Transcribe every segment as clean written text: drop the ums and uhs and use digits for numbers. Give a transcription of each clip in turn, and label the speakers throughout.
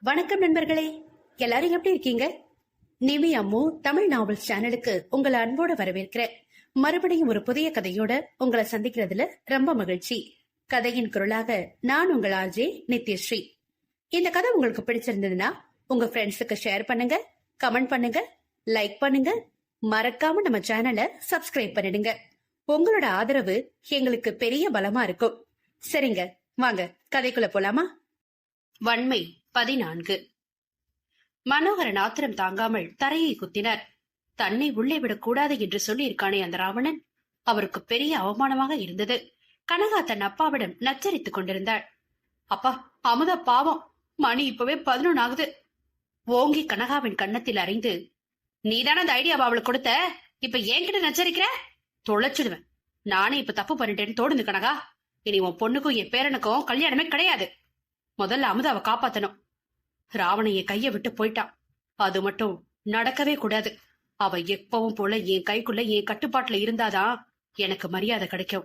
Speaker 1: வணக்கம் நண்பர்களே, எல்லாரும் எப்படி இருக்கீங்க? நிவி அம்மு தமிழ் நாவல் சேனலுக்கு உங்களை அன்போட வரவேற்கிறேன். மறுபடியும் ஒரு புதிய கதையோட உங்களை சந்திக்கிறதுல ரொம்ப மகிழ்ச்சி. கதையின் குரலாக நான் உங்கள் ஆர்ஜே நித்யஸ்ரீ. இந்த கதை உங்களுக்கு பிடிச்சிருந்ததுன்னா உங்க ஃப்ரெண்ட்ஸுக்கு ஷேர் பண்ணுங்க, கமெண்ட் பண்ணுங்க, லைக் பண்ணுங்க, மறக்காம நம்ம சேனலை சப்ஸ்கிரைப் பண்ணிடுங்க. உங்களோட ஆதரவு எங்களுக்கு பெரிய பலமா இருக்கும். சரிங்க, வாங்க கதைக்குள்ள போலாமா? வன்மை 14. மனோகரன் ஆத்திரம் தாங்காமல் தரையை குத்தினார். தன்னை உள்ளே விடக்கூடாது என்று சொல்லியிருக்கானே அந்த ராவணன், அவருக்கு பெரிய அவமானமாக இருந்தது. கனகா தன் அப்பாவிடம் நச்சரித்துக் கொண்டிருந்தாள். அப்பா, அமுதா பாவம், மணி இப்பவே 11 ஆகுது. ஓங்கி கனகாவின் கன்னத்தில் அறைந்து, நீதான அந்த ஐடியாவை அவளுக்கு கொடுத்த, இப்ப என்கிட்ட நச்சரிக்கிற? தொலைச்சிடுவேன். நானே இப்ப தப்பு பண்ணிட்டேன்னு தோடுந்து கனகா. இனி உன் பொண்ணுக்கும் என் பேரனுக்கும் கல்யாணமே கிடையாது. முதல்ல அமுதாவை காப்பாத்தணும். ராவணைய கைய விட்டு போயிட்டான். அது மட்டும் நடக்கவே கூடாது. அவ எப்பவும் போல என் கைக்குள்ள என் கட்டுப்பாட்டுல இருந்தாதான் எனக்கு மரியாதை கிடைக்கும்.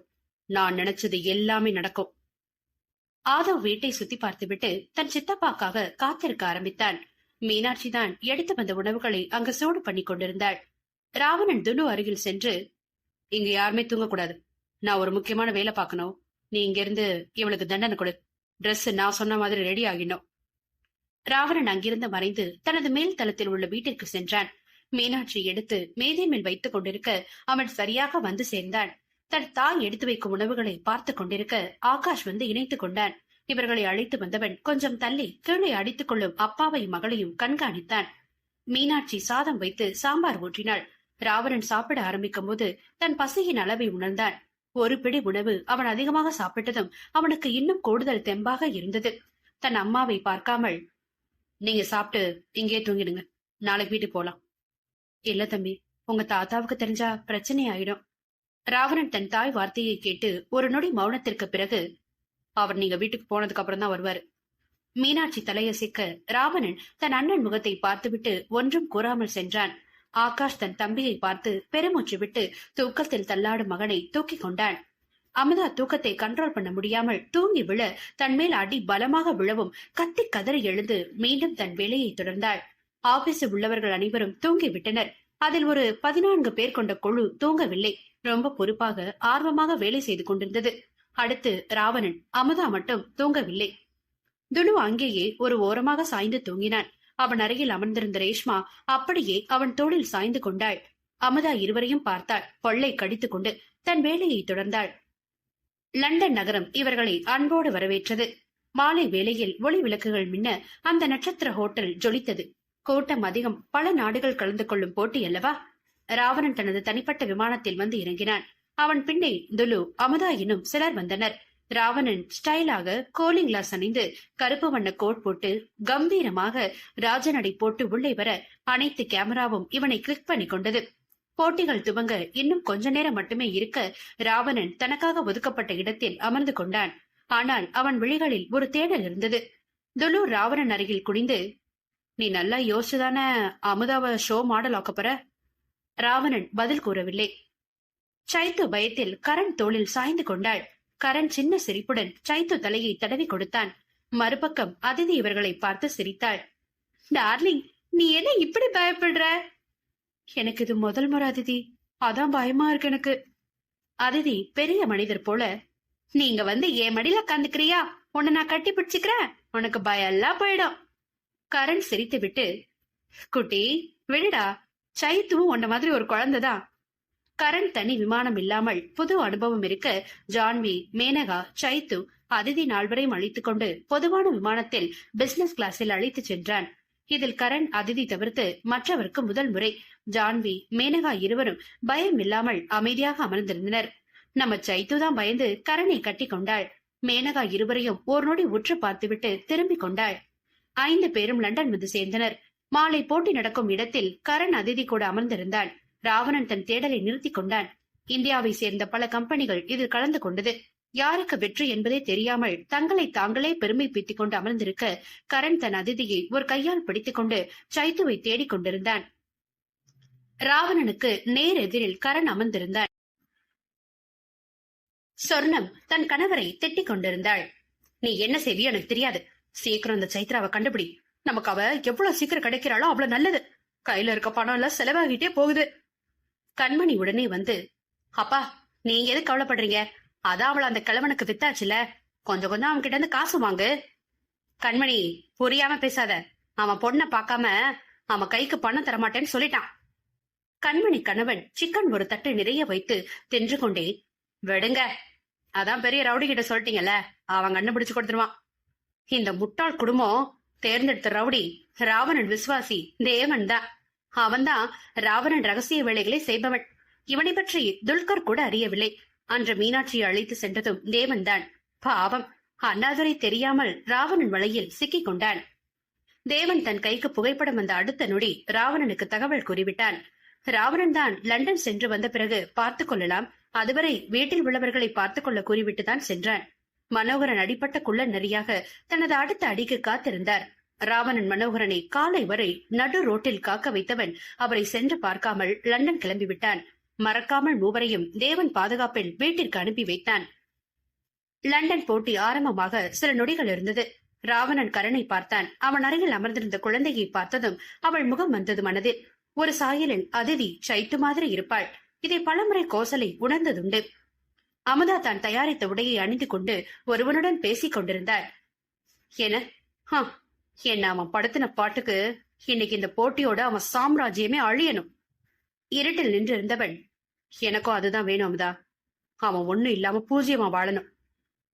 Speaker 1: நான் நினைச்சது எல்லாமே நடக்கும். ஆதவ் வீட்டை சுத்தி பார்த்துவிட்டு தன் சித்தப்பாக்காக காத்திருக்க ஆரம்பித்தான். மீனாட்சி தான் எடுத்து வந்த உணவுகளை அங்கு சூடு பண்ணி கொண்டிருந்தாள். ராவணன் துனு அருகில் சென்று, இங்க யாருமே தூங்கக்கூடாது. நான் ஒரு முக்கியமான வேலை பார்க்கணும். நீ இங்க இருந்து இவளுக்கு தண்டனை கொடு. டிரெஸ் நான் சொன்ன மாதிரி ரெடி ஆகினோம். ராவணன் அங்கிருந்து மறைந்து தனது மேல் தளத்தில் உள்ள வீட்டிற்கு சென்றான். மீனாட்சி எடுத்து மேதை மேல் வைத்துக் கொண்டிருக்க அவன் சரியாக வந்து சேர்ந்தான். தன் தாய் எடுத்து வைக்கும் உணவுகளை பார்த்து கொண்டிருக்க ஆகாஷ் வந்து இணைத்துக் கொண்டான். இவர்களை அழைத்து வந்தவன் கொஞ்சம் தள்ளி கீழே அடித்துக் கொள்ளும் அப்பாவையும் மகளையும் கண்காணித்தான். மீனாட்சி சாதம் வைத்து சாம்பார் ஊற்றினாள். ராவணன் சாப்பிட ஆரம்பிக்கும் போது தன் பசியின் அளவை உணர்ந்தான். ஒரு பிடி உணவு அவன் அதிகமாக சாப்பிட்டதும் அவனுக்கு இன்னும் கூடுதல் தெம்பாக இருந்தது. தன் அம்மாவை பார்க்காமல், நீங்க சாப்பிட்டு இங்கே தூங்கிடுங்க, நாளைக்கு வீட்டுக்கு போலாம். இல்ல தம்பி, உங்க தாத்தாவுக்கு தெரிஞ்சா பிரச்சனை ஆயிடும். ராவணன் தன் தாய் வார்த்தையை கேட்டு ஒரு நொடி மௌனத்திற்கு பிறகு, அவர் நீங்க வீட்டுக்கு போனதுக்கு அப்புறம் தான் வருவாரு. மீனாட்சி தலையசைக்க ராவணன் தன் அண்ணன் முகத்தை பார்த்துவிட்டு ஒன்றும் கூறாமல் சென்றான். ஆகாஷ் தன் தம்பியை பார்த்து பெருமூச்சு விட்டு தூக்கத்தில் தள்ளாடும் மகனை தூக்கி கொண்டான். அமுதா தூக்கத்தை கண்ட்ரோல் பண்ண முடியாமல் தூங்கி விழ தன் மேல் அடி பலமாக விழவும் கத்தி கதறி எழுந்து மீண்டும் தன் வேலையை தொடர்ந்தாள். ஆபீஸில் உள்ளவர்கள் அனைவரும் தூங்கி விட்டனர். அதில் ஒரு 14 பேர் கொண்ட குழு தூங்கவில்லை. ரொம்ப பொறுப்பாக ஆர்வமாக வேலை செய்து கொண்டிருந்தது. அடுத்து ராவணன். அமுதா மட்டும் தூங்கவில்லை. துனு அங்கேயே ஒரு ஓரமாக சாய்ந்து தூங்கினான். அவன் அருகில் அமர்ந்திருந்த ரேஷ்மா அப்படியே அவன் தோளில் சாய்ந்து கொண்டாள். அமுதா இருவரையும் பார்த்தாள். பொல்லை கடித்துக் கொண்டு தன் வேலையை தொடர்ந்தாள். லண்டன் நகரம் இவர்களை அன்போடு வரவேற்றது. மாலை வேளையில் ஒளி விளக்குகள் மின்ன அந்த நட்சத்திர ஹோட்டல் ஜொலித்தது. கூட்டம் அதிகம், பல நாடுகள் கலந்து கொள்ளும் போட்டி அல்லவா. ராவணன் தனது தனிப்பட்ட விமானத்தில் வந்து இறங்கினான். அவன் பின்னே துலு, அமுதா எனும் சிலர் வந்தனர். ராவணன் ஸ்டைலாக கோலிங் கிளாஸ் அணிந்து கருப்பு வண்ண கோட் போட்டு கம்பீரமாக ராஜநடை போட்டு உள்ளே வர அனைத்து கேமராவும் இவனை கிளிக் பண்ணி கொண்டது. போட்டிகள் துவங்க இன்னும் கொஞ்ச நேரம் மட்டுமே இருக்க ராவணன் தனக்காக ஒதுக்கப்பட்ட இடத்தில் அமர்ந்து கொண்டான். ஆனால் அவன் விழிகளில் ஒரு தேடல் இருந்தது. துலு ராவணன் அருகில் குனிந்து, நீ நல்லா யோசிச்சுதான அமுதாவை ஷோ மாடல் ஆக்கப்பற? ராவணன் பதில் கூறவில்லை. சைத்து பயத்தில் கரண் தோளில் சாய்ந்து கொண்டாள். கரண் சின்ன சிரிப்புடன் சைத்து தலையை தடவி கொடுத்தான். மறுபக்கம் அதிதி இவர்களை பார்த்து சிரித்தாள். டார்லிங், நீ என்ன இப்படி பயப்படுற? எனக்கு இது முதல் முறை அதிதி, அதான் பயமா இருக்கு எனக்கு. அதிதி பெரிய மனிதர் போல, நீங்க வந்து என் மடியில உட்காந்துக்கிறியா? உன்னை நான் கட்டி பிடிச்சுக்கிறேன், உனக்கு பயம் எல்லாம் போயிடும். கரண் சிரித்து விட்டு, குட்டி விடுடா, சைத்துவும் உன்ன மாதிரி ஒரு குழந்தைதான். கரண் தனி விமானம் இல்லாமல் புது அனுபவம் இருக்க ஜான்வி, மேனகா, சைத்து, அதிதி நால்வரையும் அழைத்துக் கொண்டு பொதுவான விமானத்தில் பிசினஸ் கிளாஸில் அழைத்து சென்றான். இதில் கரண், அதிதி தவிர்த்து மற்றவருக்கு முதல் முறை. ஜான்வி, மேனகா இருவரும் பயம் இல்லாமல் அமைதியாக அமர்ந்திருந்தனர். நம்ம சைத்து தான் பயந்து கரனை கட்டி கொண்டாள். மேனகா இருவரையும் ஒரு நொடி உற்று பார்த்துவிட்டு திரும்பிக் கொண்டாள். 5 பேரும் லண்டன் வந்து சேர்ந்தனர். மாலை போட்டி நடக்கும் இடத்தில் கரண் அதிதி கூட அமர்ந்திருந்தான். ராவணன் தன் தேடலை நிறுத்தி கொண்டான். இந்தியாவை சேர்ந்த பல கம்பெனிகள் இதில் கலந்து கொண்டது. யாருக்கு வெற்றி என்பதே தெரியாமல் தங்களை தாங்களே பெருமை பீத்திக் கொண்டு அமர்ந்திருக்க கரண் தன் அதிதியை ஒரு கையால் பிடித்துக் கொண்டு சைத்துவை தேடிக் கொண்டிருந்தான். ராவணனுக்கு நேர் எதிரில் கரண் அமர்ந்திருந்தான். சொர்ணம் தன் கணவரை திட்டிக் கொண்டிருந்தாள். நீ என்ன செய்வியோ எனக்கு தெரியாது, சீக்கிரம் அந்த சைத்ராவை கண்டுபிடி, நமக்கு அவ எவ்வளவு சீக்கிரம் கிடைக்கிறாளோ அவ்வளவு நல்லது. கையில இருக்க பணம் எல்லாம் செலவாகிட்டே போகுது. கண்மணி உடனே வந்து, அப்பா நீங்க எது கவலைப்படுறீங்க? அதான் அவளை அந்த கிழவனுக்கு வித்தாச்சுல, கொஞ்சம் கொஞ்சம் அவன் கிட்ட இருந்து காசு வாங்கு. கண்மணி, புரியாம பேசாத. அவன் பொண்ணை பார்க்காம அவன் கைக்கு பணம் தரமாட்டேன்னு சொல்லிட்டான். கண்மணி கணவன் சிக்கன் ஒரு தட்டு நிறைய வைத்து தின்று கொண்டே, விடுங்க, அதான் பெரிய ரவுடி கிட்ட சொல்லிட்டீங்கல்ல, அவன் கண்டுபிடிச்சு கொடுத்துருவான். இந்த முட்டாள் குடும்பம் தேர்ந்தெடுத்த ரவுடி ராவணன் விசுவாசி தேவன் தான். அவன்தான் ராவணன் ரகசிய வேலைகளை செய்பவன். இவனை பற்றி துல்கர் கூட அறியவில்லை. அன்று மீனாட்சியை அழைத்து சென்றதும் தேவன் தான். பாவம், அண்ணாதுரை தெரியாமல் ராவணன் வலையில் சிக்கிக் கொண்டான். தேவன் தன் கைக்கு புகைப்படம் வந்த அடுத்த நொடி ராவணனுக்கு தகவல் கூறிவிட்டான். ராவணன் தான் லண்டன் சென்று வந்த பிறகு பார்த்துக் கொள்ளலாம், அதுவரை வீட்டில் உள்ளவர்களை பார்த்துக் கொள்ள கூறிவிட்டுதான் சென்றான். மனோகரன் அடிப்பட்ட குள்ள நரியாக தனது அடுத்த அடிக்கு காத்திருந்தார். ராவணன் மனோகரனை காலை வரை நடு ரோட்டில் காக்க வைத்தவன் அவரை சென்று பார்க்காமல் லண்டன் கிளம்பிவிட்டான். மறக்காமல் மூவரையும் தேவன் பாதுகாப்பில் வீட்டிற்கு அனுப்பி வைத்தான். லண்டன் போட்டி ஆரம்பமாக சில நொடிகள் இருந்தது. ராவணன் கரனை பார்த்தான். அவன் அருகில் அமர்ந்திருந்த குழந்தையை பார்த்ததும் அவள் முகம் வந்தது மனதில். ஒரு சாயலில் அதிதி சைட்டு மாதிரி இருப்பாள். இதை பலமுறை கோசலை உணர்ந்ததுண்டு. அமுதா தான் தயாரித்த உடையை அணிந்து கொண்டு ஒருவனுடன் பேசிக் கொண்டிருந்தாள். என்ன அவன் படுத்தின பாட்டுக்கு இன்னைக்கு இந்த போட்டியோட அவன் சாம்ராஜ்யமே அழியணும். இருட்டில் நின்று இருந்தவன், எனக்கும் அதுதான் வேணும் அமுதா. அவன் ஒண்ணும் இல்லாம பூஜ்யமா வாழணும்.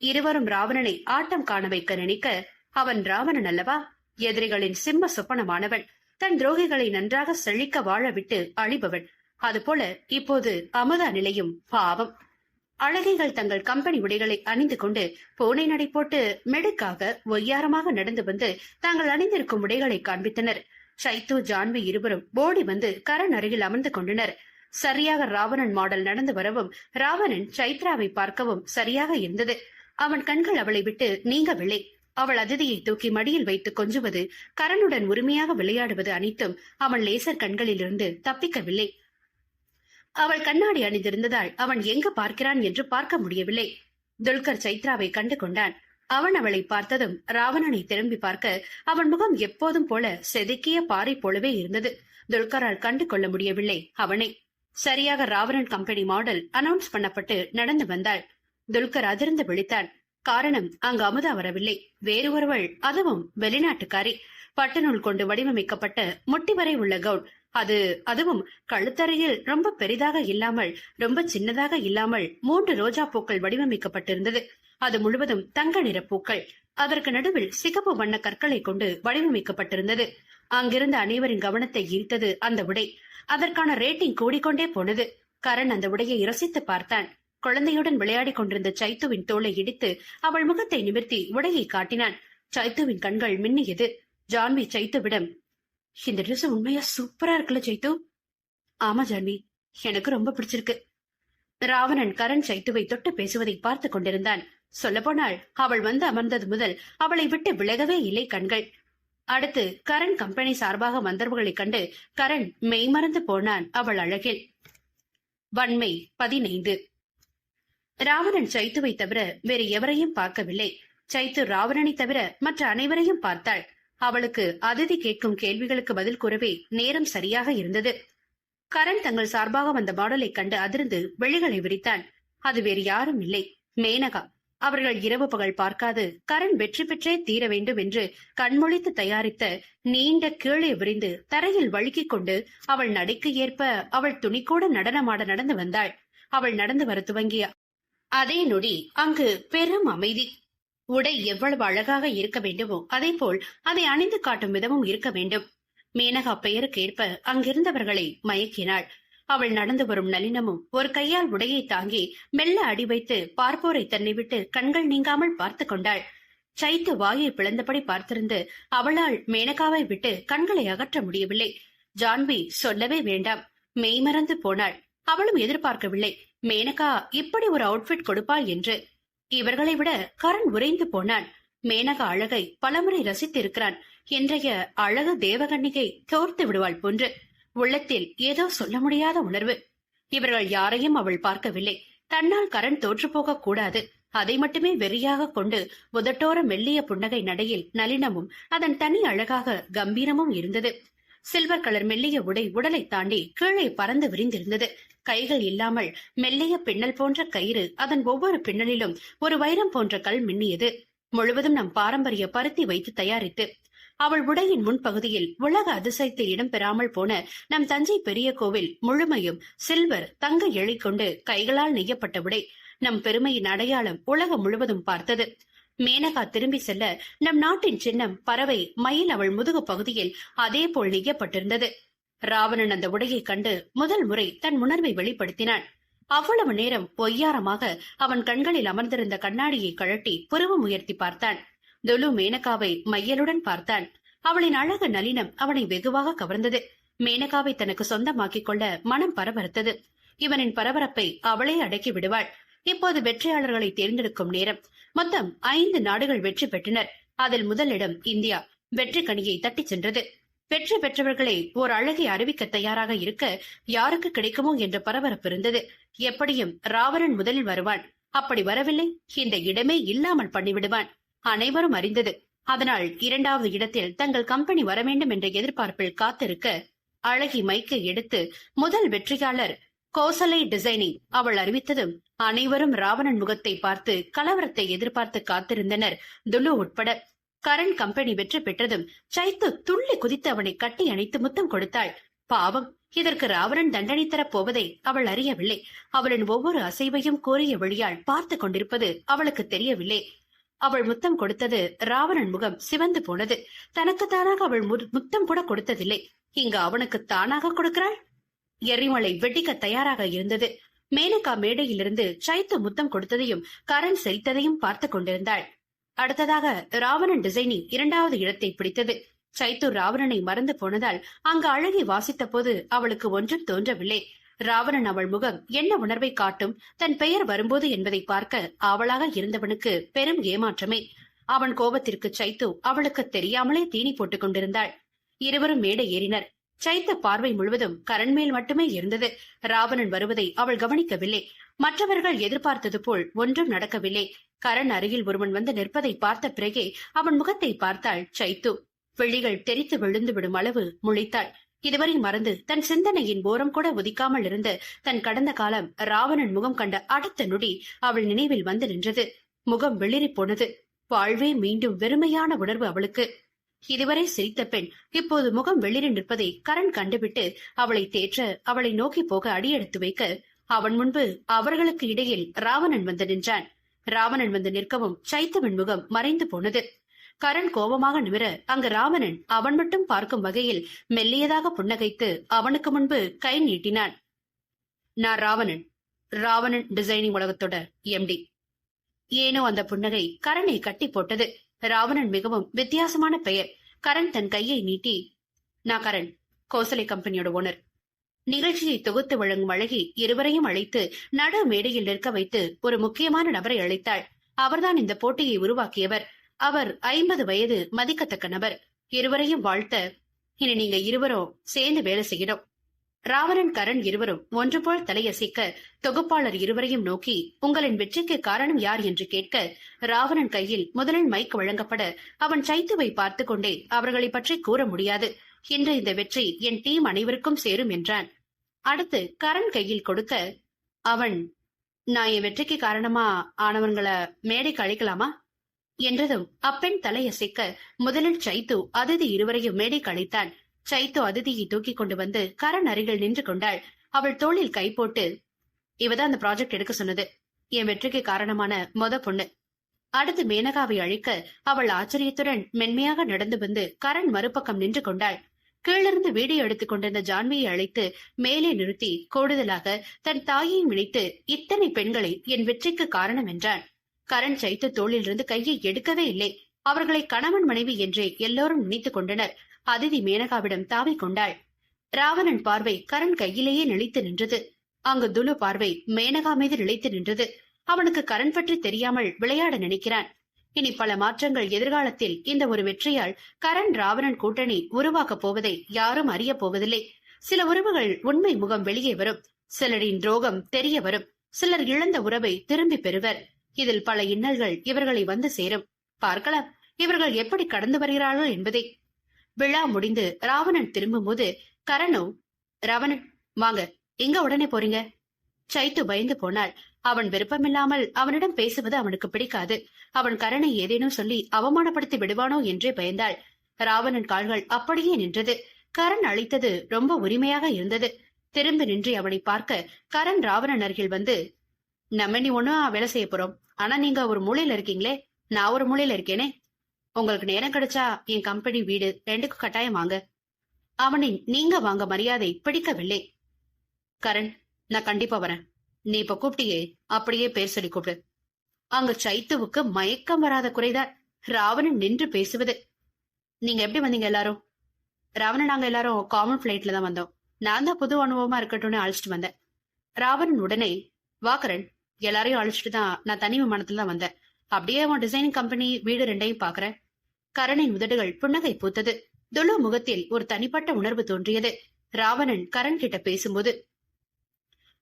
Speaker 1: இருவரும் ராவணனை ஆட்டம் காண வைக்க நினைக்க, அவன் ராவணன் அல்லவா, எதிரிகளின் சிம்ம சொப்பனமானவன். தன் துரோகிகளை நன்றாக செழிக்க வாழ விட்டு அழிபவன். அதுபோல இப்போது அமுதா நிலையும் பாவம். அழகைகள் தங்கள் கம்பெனி உடைகளை அணிந்து கொண்டு பூனை நடை போட்டு மெடுக்காக ஒய்யாரமாக நடந்து வந்து தாங்கள் அணிந்திருக்கும் உடைகளை காண்பித்தனர். சைத்து ஜான்வி இருவரும் ஓடி வந்து கரண் அருகில் அமர்ந்து கொண்டனர். சரியாக ராவணன் மாடல் நடந்து வரவும் ராவணன் சைத்ராவை பார்க்கவும் சரியாக இருந்தது. அவன் கண்கள் அவளை விட்டு நீங்கவில்லை. அவள் அதிதியை தூக்கி மடியில் வைத்து கொஞ்சுவது, கரனுடன் உரிமையாக விளையாடுவது அனைத்தும் அவன் லேசர் கண்களிலிருந்து தப்பிக்கவில்லை. அவள் கண்ணாடி அணிந்திருந்ததால் அவன் எங்கு பார்க்கிறான் என்று பார்க்க முடியவில்லை. துல்கர் சைத்ராவை கண்டு கொண்டான். அவன் அவளை பார்த்ததும் ராவணனை திரும்பி பார்க்க அவன் முகம் எப்போதும் போல செதுக்கிய பாறை போலவே இருந்தது. துல்கரால் கண்டு கொள்ள முடியவில்லை அவனை. சரியாக ராவணன் கம்பெனி மாடல் அனௌன்ஸ் பண்ணப்பட்டு நடந்து வந்தாள். துல்கர் அதிர்ந்து விழித்தான். காரணம், அங்கு அமுதா வரவில்லை. வேறு ஒருவள், அதுவும் வெளிநாட்டுக்காரி. பட்டுநூல் கொண்டு வடிவமைக்கப்பட்ட முட்டி வரை உள்ள கவுன். அதுவும் கழுத்தறையில் ரொம்ப பெரிதாக இல்லாமல் ரொம்ப சின்னதாக இல்லாமல் 3 ரோஜா பூக்கள் வடிவமைக்கப்பட்டிருந்தது. அது முழுவதும் தங்க நிற பூக்கள். அதற்கு நடுவில் சிகப்பு வண்ண கற்களை கொண்டு வடிவமைக்கப்பட்டிருந்தது. அங்கிருந்த அனைவரின் கவனத்தை ஈர்த்தது அந்த உடை. அதற்கான ரேட்டிங் கூடிக்கொண்டே போனது. கரண் அந்த உடையை ரசித்து பார்த்தான். குழந்தையுடன் விளையாடி கொண்டிருந்த சைத்துவின் தோளை இடித்து அவள் முகத்தை நிமிர்த்தி உடையை காட்டினான். சைத்துவின் கண்கள் மின்னியது. ஜான்வி சைத்துவிடம், இந்த ட்ரெஸ் உண்மையா சூப்பரா இருக்குல்ல சைத்து? ஆமா ஜான்வி, எனக்கு ரொம்ப பிடிச்சிருக்கு. ராவணன் கரண் சைத்துவை தொட்டு பேசுவதை பார்த்து கொண்டிருந்தான். சொல்ல போனால் அவள் வந்து அமர்ந்தது முதல் அவளை விட்டு விலகவே இல்லை கண்கள். அடுத்து கரண் கம்பெனி சார்பாக வந்தவர்களை கண்டு கரண் மெய்மறந்து போனான் அவள் அழகில். வன்மை 15. ராவணன் சைத்துவை தவிர வேறு எவரையும் பார்க்கவில்லை. சைத்து ராவணனை தவிர மற்ற அனைவரையும் பார்த்தாள். அவளுக்கு அதிதி கேட்கும் கேள்விகளுக்கு பதில் கூறவே நேரம் சரியாக இருந்தது. கரண் தங்கள் சார்பாக வந்த மாடலை கண்டு அதிர்ந்து வெளிகளை விரித்தான். அது வேறு யாரும் இல்லை, மேனகா. அவர்கள் இரவு பகல் பார்க்காது கரண் வெற்றி பெற்றே தீர வேண்டும் என்று கண்மொழித்து தயாரித்த நீண்ட கீழே விரிந்து தரையில் வழுக்கிக் கொண்டு அவள் நடைக்கு ஏற்ப அவள் துணிக்கூட நடனமாட நடந்து வந்தாள். அவள் நடந்து வர துவங்கிய அதே நொடி அங்கு பெரும் அமைதி. உடை எவ்வளவு அழகாக இருக்க வேண்டுமோ அதே போல் அதை அணிந்து காட்டும் விதமும் இருக்க வேண்டும். மேனகா பெயருக்கு ஏற்ப அங்கிருந்தவர்களை மயக்கினாள். அவள் நடந்து வரும் நளினமும் ஒரு கையால் உடையை தாங்கி மெல்ல அடி வைத்து பார்ப்போரை தன்னை விட்டு கண்கள் நீங்காமல் பார்த்து கொண்டாள். சைத்து வாயை பிளந்தபடி பார்த்திருந்து அவளால் மேனகாவை விட்டு கண்களை அகற்ற முடியவில்லை. ஜான்வி சொல்லவே வேண்டாம், மெய்மறந்து போனாள். அவளும் எதிர்பார்க்கவில்லை மேனகா இப்படி ஒரு அவுட்ஃபிட் கொடுப்பாள் என்று. இவர்களை விட கரண் உறைந்து போனான். மேனகா அழகை பலமுறை ரசித்திருக்கிறான். இன்றைய அழகு தேவகன்னிகை தோர்த்து விடுவாள் போன்று. உள்ளத்தில் ஏதோ சொல்ல முடியாத உணர்வு. இவர்கள் யாரையும் அவள் பார்க்கவில்லை. தன்னால் கரண் தோற்று போக கூடாது. அதை மட்டுமே வெறியாக கொண்டு உதட்டோர மெல்லிய புன்னகை நடையில் நளினமும் அதன் தனி அழகாக கம்பீரமும் இருந்தது. சில்வர் கலர் மெல்லிய உடை உடலை தாண்டி கீழே பறந்து விரிந்திருந்தது. கைகள் இல்லாமல் மெல்லிய பின்னல் போன்ற கயிறு, அதன் ஒவ்வொரு பின்னலிலும் ஒரு வைரம் போன்ற கல் மின்னியது. முழுவதும் நம் பாரம்பரிய பருத்தி வைத்து தயாரித்து. அவள் உடையின் முன்பகுதியில் உலக அதிசயத்தில் இடம்பெறாமல் போன நம் தஞ்சை பெரிய கோவில் முழுமையும் சில்வர் தங்க எழை கொண்டு கைகளால் நெய்யப்பட்ட உடை. நம் பெருமையின் அடையாளம் உலகம் முழுவதும் பார்த்தது. மேனகா திரும்பி செல்ல நம் நாட்டின் சின்னம் பறவை மயில் அவள் முதுகு பகுதியில் அதே போல் நெய்யப்பட்டிருந்தது. ராவணன் அந்த உடையை கண்டு முதல் முறை தன் உணர்வை வெளிப்படுத்தினான். அவ்வளவு நேரம் பொய்யாரமாக அவன் கண்களில் அமர்ந்திருந்த கண்ணாடியை கழட்டி புருவம் உயர்த்தி பார்த்தான். துலு மேனகாவை மையலுடன் பார்த்தான். அவளின் அழகு நளினம் அவனை வெகுவாக கவர்ந்தது. மேனகாவை தனக்கு சொந்தமாக்கிக் கொள்ள மனம் பரபரத்தது. இவனின் பரபரப்பை அவளே அடக்கி விடுவாள். இப்போது வெற்றியாளர்களை தேர்ந்தெடுக்கும் நேரம். மொத்தம் 5 நாடுகள் வெற்றி பெற்றனர். அதில் முதலிடம் இந்தியா வெற்றி கனியை தட்டிச் சென்றது. வெற்றி பெற்றவர்களை ஓர் அழகை அறிவிக்க தயாராக இருக்க யாருக்கு கிடைக்குமோ என்ற பரபரப்பு இருந்தது. எப்படியும் ராவணன் முதலில் வருவான். அப்படி வரவில்லை, இந்த இடமே இல்லாமல் பண்ணிவிடுவான். அனைவரும் அறிந்தது. அதனால் 2வது இடத்தில் தங்கள் கம்பெனி வர வேண்டும் என்ற எதிர்பார்ப்பில் காத்திருக்க அழகி மைக்கை எடுத்து முதல் வெற்றியாளர் கோசலை டிசைனிங் அவள் அறிவித்ததும் அனைவரும் ராவணன் முகத்தை பார்த்து கலவரத்தை எதிர்பார்த்து காத்திருந்தனர், துலு உட்பட. கரண் கம்பெனி வெற்றி பெற்றதும் சைத்து துள்ளி குதித்து அவனை கட்டி அணைத்து முத்தம் கொடுத்தாள். பாவம், இதற்கு ராவணன் தண்டனை தரப் போவதை அவள் அறியவில்லை. அவளின் ஒவ்வொரு அசைவையும் கோரிய வழியால் பார்த்து கொண்டிருப்பது அவளுக்கு தெரியவில்லை. அவள் முத்தம் கொடுத்தது ராவணன் முகம் சிவந்து போனது. தனக்கு தானாக அவள் முத்தம் கூட கொடுத்ததில்லை. இங்கு அவனுக்கு தானாக கொடுக்கிறாள். எரிமலை வெடிக்க தயாராக இருந்தது. மேனகா மேடையிலிருந்து சைத்து முத்தம் கொடுத்ததையும் கரண் சிரித்ததையும் பார்த்து கொண்டிருந்தாள். அடுத்ததாக ராவணன் டிசைனிங் 2வது இடத்தை பிடித்தது. சைத்து ராவணனை மறந்து போனதால் அங்கு அழகி வாசித்த போது அவளுக்கு ஒன்றும் தோன்றவில்லை. ராவணன் அவள் முகம் என்ன உணர்வை காட்டும், தன் பெயர் வரும்போது என்பதை பார்க்க ஆவலாக இருந்தவனுக்கு பெரும் ஏமாற்றமே. அவன் கோபத்திற்கு சைத்து அவளுக்கு தெரியாமலே தீனி போட்டுக் கொண்டிருந்தாள். இருவரும் மேடை ஏறினர். சைத்த பார்வை முழுவதும் கரண் மேல் மட்டுமே இருந்தது. ராவணன் வருவதை அவள் கவனிக்கவில்லை. மற்றவர்கள் எதிர்பார்த்தது போல் ஒன்றும் நடக்கவில்லை. கரண் அருகில் ஒருவன் வந்து நிற்பதை பார்த்த பிறகே அவன் முகத்தை பார்த்தாள் சைத்து. விழிகள் தெரித்து விழுந்து விடும் அளவு முழித்தாள். இதுவரை மறந்து தன் சிந்தனையின் ஓரம் கூட உதிக்காமல் இருந்த தன் கடந்த காலம் ராவணன் முகம் கண்ட அடுத்த நொடி அவள் நினைவில் வந்து நின்றது. முகம் வெளிரி போனது. வாழ்வே மீண்டும் வெறுமையான உணர்வு அவளுக்கு. இதுவரை சிரித்த பெண் இப்போது முகம் வெளிரி நிற்பதை கரண் கண்டுவிட்டு அவளை தேற்ற அவளை நோக்கி போக அடியெடுத்து வைக்க அவன் முன்பு அவர்களுக்கு இடையில் ராவணன் வந்து நின்றான். ராவணன் வந்து நிற்கவும் சைத்தவன் முகம் மறைந்து போனது. கரண் கோபமாக நிமிர அங்கு ராவணன் அவன் மட்டும் பார்க்கும் வகையில் மெல்லியதாக புன்னகைத்து அவனுக்கு முன்பு கை நீட்டினான். நான் ராவணன், ராவணன் டிசைனிங் உலகத்தோட MD. ஏனோ அந்த புன்னகை கரனை கட்டி போட்டது. ராவணன் மிகவும் வித்தியாசமான பெயர். கரண் தன் கையை நீட்டி, நான் கரண், கோசலை கம்பெனியோட ஓனர். நிகழ்ச்சியை தொகுத்து வழங்கும் அழகி இருவரையும் அழைத்து நடு மேடையில் நிற்க வைத்து ஒரு முக்கியமான நபரை அழைத்தாள். அவர்தான் இந்த போட்டியை உருவாக்கியவர். அவர் 50 வயது மதிக்கத்தக்க நபர். இருவரையும் வாழ்த்த, இனி நீங்க இருவரும் சேர்ந்து வேலை செய்யணும். ராவணன் கரண் இருவரும் ஒன்று போல் தலையசைக்க தொகுப்பாளர் இருவரையும் நோக்கி உங்களின் வெற்றிக்கு காரணம் யார் என்று கேட்க ராவணன் கையில் முதலில் மைக் வழங்கப்பட அவன் சைத்துவை பார்த்து கொண்டே அவர்களை பற்றி கூற முடியாது. இன்று இந்த வெற்றி என் டீம் அனைவருக்கும் சேரும் என்றான். அடுத்து கரண் கையில் கொடுக்க அவன், நான் என் வெற்றிக்கு காரணமா ஆனவன்களை மேடைக்கு அழைக்கலாமா என்றதும் அப்பெண் தலையசைக்க முதலில் சைத்து அதிதி இருவரையும் மேடைக்கு அழைத்தான். சைத்து அதிதியை தூக்கி கொண்டு வந்து கரண் அருகில் நின்று கொண்டாள். அவள் தோளில் கை போட்டு, இவதான் அந்த ப்ராஜெக்ட் எடுக்க சொன்னது. என் வெற்றிக்கு காரணமான பொண்ணு. அடுத்து மேனகாவை அழைக்க அவள் ஆச்சரியத்துடன் மென்மையாக நடந்து வந்து கரண் மறுபக்கம் நின்று கொண்டாள். கீழிருந்து வீடியோ எடுத்துக் கொண்டிருந்த ஜான்வியை அழைத்து மேலே நிறுத்தி கூடுதலாக தன் தாயை விழித்து இத்தனை பெண்களை என் வெற்றிக்கு காரணம் என்றான். கரண் சைத்து தோளிலிருந்து கையை எடுக்கவே இல்லை. அவர்களை கணவன் மனைவி என்றே எல்லோரும் நினைத்துக் கொண்டனர். அதிதி மேனகாவிடம் தாவிக் கொண்டாள். ராவணன் பார்வை கரண் கையிலேயே நிலைத்து நின்றது. அங்கு துலு பார்வை மேனகா மீது நிலைத்து நின்றது. அவனுக்கு கரண் பற்றி தெரியாமல் விளையாட நினைக்கிறான். இனி பல மாற்றங்கள் எதிர்காலத்தில் இந்த ஒரு வெற்றியால் கரண் ராவணன் கூட்டணி உருவாக்கப் போவதை யாரும் அறிய போவதில்லை. சில உறவுகள் உண்மை முகம் வெளியே வரும். சிலரின் துரோகம் தெரிய வரும். சிலர் இழந்த உறவை திரும்பி பெறுவர். இதில் பல இன்னல்கள் இவர்களை வந்து சேரும். பார்க்கலாம் இவர்கள் எப்படி கடந்து வருகிறார்கள் என்பதை. விழா முடிந்து ராவணன் திரும்பும் போது கரணோ, ராவணன் வாங்க, எங்க உடனே போறீங்க? சைத்து பயந்து போனாள். அவன் விருப்பமில்லாமல் அவனிடம் பேசுவது அவனுக்கு பிடிக்காது. அவன் கரனை ஏதேனும் சொல்லி அவமானப்படுத்தி விடுவானோ என்றே பயந்தாள். ராவணன் கால்கள் அப்படியே நின்றது. கரண் அழைத்தது ரொம்ப உரிமையாக இருந்தது. திரும்பி நின்று அவனை பார்க்க கரண் ராவணன் அருகில் வந்து, நம்ம நீ ஒண்ணும் வேலை செய்ய போறோம், ஆனா நீங்க ஒரு மூலையில இருக்கீங்களே, நான் ஒரு மூலையில இருக்கேனே. உங்களுக்கு நேரம் கிடைச்சா என் கம்பெனி வீடு ரெண்டுக்கும் கட்டாயம் வாங்க. அவனின் நீங்க வாங்க மரியாதை பிடிக்கவில்லை. கரண், நான் கண்டிப்பா வரேன். நீ இப்ப கூப்பிட்டியே, அப்படியே பேர் சொல்லி கூப்பிடு. அங்கு சைத்துவுக்கு மயக்கம் வராத குறைதான். ராவணன் நின்று பேசுவது. நீங்க எப்படி வந்தீங்க எல்லாரும்? ராவணன், நாங்க எல்லாரும் காமன் பிளைட்ல தான் வந்தோம். நான் தான் புது அனுபவமா இருக்கட்டும்னு அழைச்சிட்டு வந்தேன். ராவணன் உடனே, வா கரண், எல்லாரையும் அழைச்சிட்டு தான் நான் தனி விமானத்துல தான் வந்தேன். அப்படியே அவன் டிசைனிங் கம்பெனி வீடு ரெண்டையும் பாக்குறேன். கரணின் உதடுகள் புன்னகை பூத்தது. துலு முகத்தில் ஒரு தனிப்பட்ட உணர்வு தோன்றியது. ராவணன் கரண் கிட்ட பேசும்போது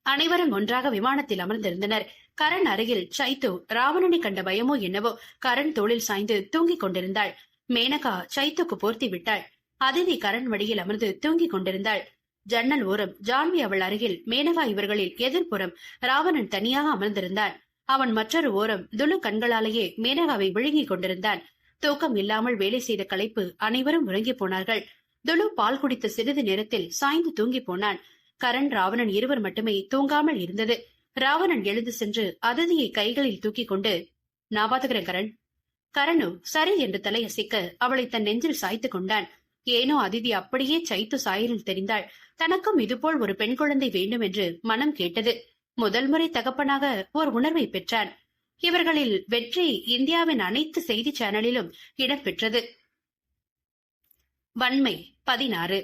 Speaker 1: அனைவரும் ஒன்றாக விமானத்தில் அமர்ந்திருந்தனர். கரண் அருகில் சைத்து ராவணனை கண்ட பயமோ என்னவோ கரண் தோளில் சாய்ந்து தூங்கிக் கொண்டிருந்தாள். மேனகா சைத்துக்கு போர்த்தி விட்டாள். அதிதி கரண் வடியில் அமர்ந்து தூங்கிக் கொண்டிருந்தாள். ஜன்னல் ஓரம் ஜான்வி அவள் அருகில், மேனகா இவர்களில் எதிர்ப்புறம் ராவணன் தனியாக அமர்ந்திருந்தான். அவன் மற்றொரு ஓரம் துலு கண்களாலேயே மேனகாவை விழுங்கிக் கொண்டிருந்தான். தூக்கம் இல்லாமல் வேலை செய்த களைப்பு அனைவரும் உறங்கி போனார்கள். துலு பால் குடித்த சிறிது நேரத்தில் சாய்ந்து தூங்கி போனான். கரண் ராவணன் இருவர் மட்டுமே தூங்காமல் இருந்தது. ராவணன் எழுந்து சென்று அதிதியை கைகளில் தூக்கிக் கொண்டு, நான் பாத்துக்கிறேன் கரண். கரணு சரி என்று தலையசைக்க அவளை தன் நெஞ்சில் சாய்த்து கொண்டான். ஏனோ அதிதி அப்படியே சைத்து சாயலில் தெரிந்தாள். தனக்கும் இதுபோல் ஒரு பெண் குழந்தை வேண்டும் என்று மனம் கேட்டது. முதல் முறை தகப்பனாக ஒரு உணர்வை பெற்றான். இவர்களில் வெற்றி இந்தியாவின் அனைத்து செய்தி சேனலிலும் இடம்பெற்றது. வன்மை 16.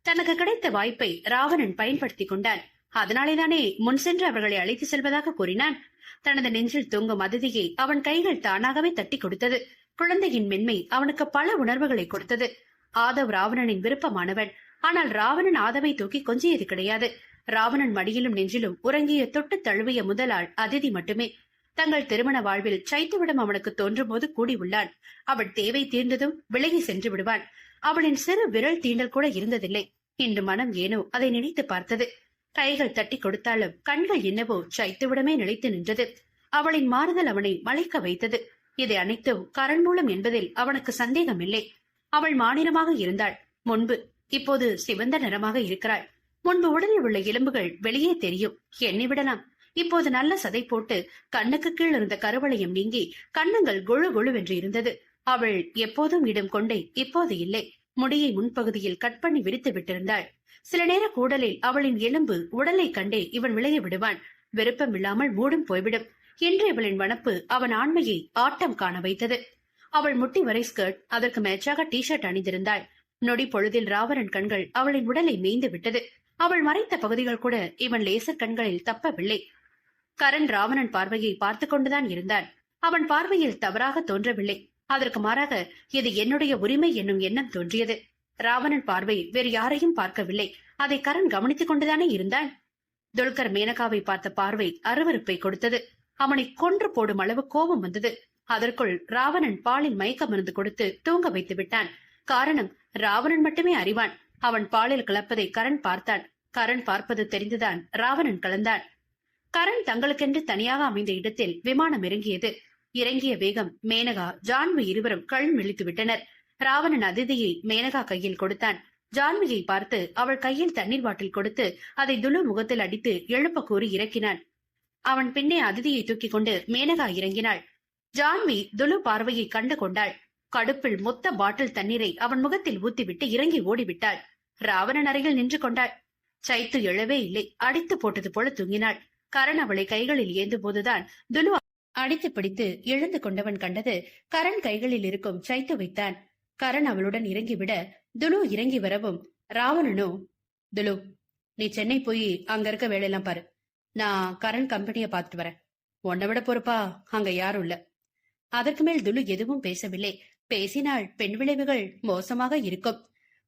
Speaker 1: தனக்கு கிடைத்த வாய்ப்பை ராவணன் பயன்படுத்திக் கொண்டான். அதனாலேதானே முன் சென்று அவர்களை அழைத்து செல்வதாக கூறினான். தனது நெஞ்சில் தூங்கும் அதிதியை அவன் கைகள் தானாகவே தட்டி கொடுத்தது. குழந்தையின் மென்மை அவனுக்கு பல உணர்வுகளை கொடுத்தது. ஆதவ் ராவணனின் விருப்பமானவன். ஆனால் ராவணன் ஆதவை தூக்கி கொஞ்சியது கிடையாது. ராவணன் மடியிலும் நெஞ்சிலும் உறங்கிய தொட்டு தழுவிய முதல் ஆள் அதிதி மட்டுமே. தங்கள் திருமண வாழ்வில் சைத்துவிடம் அவனுக்கு தோன்றும் போது கூடி உள்ளான். அவள் தேவை தீர்ந்ததும் விலகி சென்று விடுவான். அவளின் சிறு விரல் தீண்டல் கூட இருந்ததில்லை. இன்று மனம் ஏனோ அதை நினைத்து பார்த்தது. கைகள் தட்டி கொடுத்தாலும் கண்கள் என்னவோ சைத்துவிடமே நிலைத்து நின்றது. அவளின் மாறுதல் அவனை மலைக்க வைத்தது. இதை அனைத்தும் கரண் மூலம் என்பதில் அவனுக்கு சந்தேகமில்லை. அவள் மாநிலமாக இருந்தாள் முன்பு, இப்போது சிவந்த நிறமாக இருக்கிறாள். முன்பு உடலில் உள்ள எலும்புகள் வெளியே தெரியும், எண்ணி விடலாம். இப்போது நல்ல சதை போட்டு கண்ணுக்கு கீழ் இருந்த கருவளையம் நீங்கி கண்ணங்கள் கொழு கொழுவென்று இருந்தது. அவள் எப்போதும் இடும் கொண்டை இப்போது இல்லை. முடியை முன்பகுதியில் கட் பண்ணி விரித்து விட்டிருந்தாள். சில நேர கூடலில் அவளின் எலும்பு உடலை கண்டே இவன் விளைய விடுவான். விருப்பம் இல்லாமல் மூடும் போய்விடும். இன்று இவளின் வனப்பு அவன் ஆண்மையை ஆட்டம் காண வைத்தது. அவள் முட்டி வரை ஸ்கர்ட், அதற்கு மேட்சாக டி ஷர்ட் அணிந்திருந்தாள். நொடி பொழுதில் ராவணன் கண்கள் அவளின் உடலை மேய்ந்து விட்டது. அவள் மறைத்த பகுதிகள் கூட இவன் லேசர் கண்களில் தப்பவில்லை. கரண் ராவணன் பார்வையை பார்த்து கொண்டுதான் இருந்தான். அவன் பார்வையில் தவறாக தோன்றவில்லை. அதற்கு மாறாக இது என்னுடைய உரிமை என்னும் எண்ணம் தோன்றியது. ராவணன் பார்வை வேறு யாரையும் பார்க்கவில்லை. அதை கரண் கவனித்துக் கொண்டுதானே இருந்தான். துல்கர் மேனகாவை பார்த்த பார்வை அருவருப்பை கொடுத்தது. அவனை கொன்று போடும் அளவு கோபம் வந்தது. அதற்குள் ராவணன் பாலில் மயக்க மருந்து கொடுத்து தூங்க வைத்து விட்டான். காரணம், ராவணன் மட்டுமே அறிவான். அவன் பாலில் கலப்பதை கரண் பார்த்தான். கரண் பார்ப்பது தெரிந்துதான் ராவணன் கலந்தான். கரண் தங்களுக்கென்று தனியாக அமைந்த இடத்தில் விமானம் இறங்கியது. இறங்கிய வேகம் மேனகா, ஜான்வி இருவரும் கண் விழித்து விட்டனர். ராவணன் அதிதியை மேனகா கையில் கொடுத்தான். ஜான்வியை பார்த்து அவள் கையில் தண்ணீர் பாட்டில் கொடுத்து அதை துலு முகத்தில் அடித்து எழுப்ப கூறி இறக்கினான். அவன் பின்னே அதிதியை தூக்கிக் கொண்டு மேனகா இறங்கினாள். ஜான்வி துலு பார்வையை கண்டு கொண்டாள். கடுப்பில் மொத்த பாட்டில் தண்ணீரை அவன் முகத்தில் ஊத்திவிட்டு இறங்கி ஓடிவிட்டாள். ராவணன் அருகில் நின்று கொண்டாள். சைத்து எழவே இல்லை. அடித்து போட்டது போல தூங்கினாள். கரண் அவளை கைகளில் ஏந்தும் போதுதான் துலு அடித்து பிடித்து எழுந்து கொண்டவன் கண்டது கரண் கைகளில் இருக்கும் சைத்து வைத்தான். கரண் அவளுடன் இறங்கிவிட துலு இறங்கி வரவும் ராவணனோ, துலு, நீ சென்னை போய் அங்க இருக்க வேலையெல்லாம் பாரு. நான் கரண் கம்பெனிய பாத்துட்டு வரேன். உன்னை விட பொறுப்பா அங்க யாரும் இல்ல. அதற்கு மேல் துலு எதுவும் பேசவில்லை. பேசினால் பெண் விளைவுகள் மோசமாக இருக்கும்.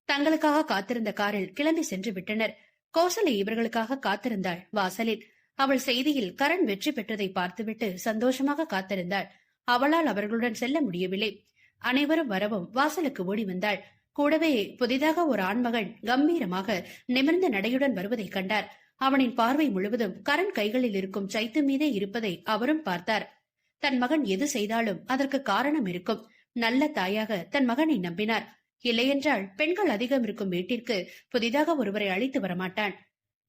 Speaker 1: தங்களுக்காக காத்திருந்த காரில் கிளம்பி சென்று விட்டனர். கோசலை இவர்களுக்காக காத்திருந்தாள் வாசலில். அவள் செய்தியில் கரண் வெற்றி பெற்றதை பார்த்துவிட்டு சந்தோஷமாக காத்திருந்தாள். அவளால் அவர்களுடன் செல்ல முடியவில்லை. அனைவரும் வரவும் வாசலுக்கு ஓடி வந்தாள். கூடவே புதிதாக ஒரு ஆண்மகன் கம்பீரமாக நிமிர்ந்த நடையுடன் வருவதைக் கண்டார். அவனின் பார்வை முழுவதும் கரண் கைகளில் இருக்கும் சைத்து மீதே இருப்பதை அவரும் பார்த்தார். தன் மகன் எது செய்தாலும் அதற்கு காரணம் இருக்கும். நல்ல தாயாக தன் மகனை நம்பினார். இல்லையென்றால் பெண்கள் அதிகம் இருக்கும் வீட்டிற்கு புதிதாக ஒருவரை அழைத்து வரமாட்டான்.